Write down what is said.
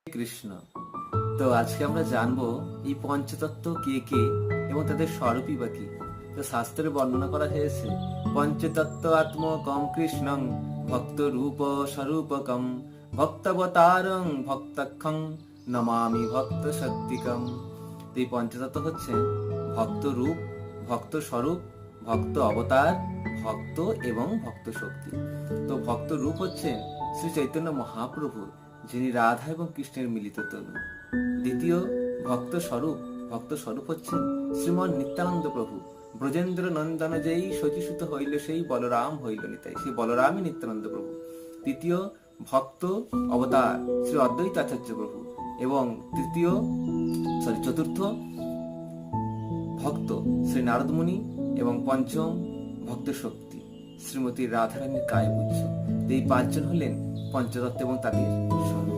কৃষ্ণ। তো আজকে আমরা জানবো এই পঞ্চতত্ত্ব কে কে এবং তাদের স্বরূপই বা কি। তো শাস্ত্রে বর্ণনা করা হয়েছে, পঞ্চতত্ত্ব আত্মকম কৃষ্ণং ভক্ত রূপ স্বরূপকম ভক্তাবতারং ভক্তাক্ষং নমামি ভক্ত শক্তিকম। তো এই পঞ্চতত্ত্ব হচ্ছে ভক্ত রূপ, ভক্ত স্বরূপ, ভক্ত অবতার, ভক্ত এবং ভক্ত শক্তি। তো ভক্ত রূপ হচ্ছে শ্রী চৈতন্য মহাপ্রভু, যিনি রাধা এবং কৃষ্ণের মিলিত তনু। দ্বিতীয় ভক্ত স্বরূপ হচ্ছেন শ্রীমন নিত্যানন্দ প্রভু, ব্রজেন্দ্র নন্দন যেই শচীসুত হইল সেই বলরাম হইল নিতাই, সেই বলরামই নিত্যানন্দ প্রভু। তৃতীয় ভক্ত অবতার শ্রী অদ্বৈত আচার্য প্রভু, এবং চতুর্থ ভক্ত শ্রী নারদ মুনি, এবং পঞ্চম ভক্ত শক্তি শ্রীমতী রাধারানীর কায়পুজ্য। এই পাঁচজন হলেন পঞ্চতত্ত্ব এবং তাদের স্বরূপ।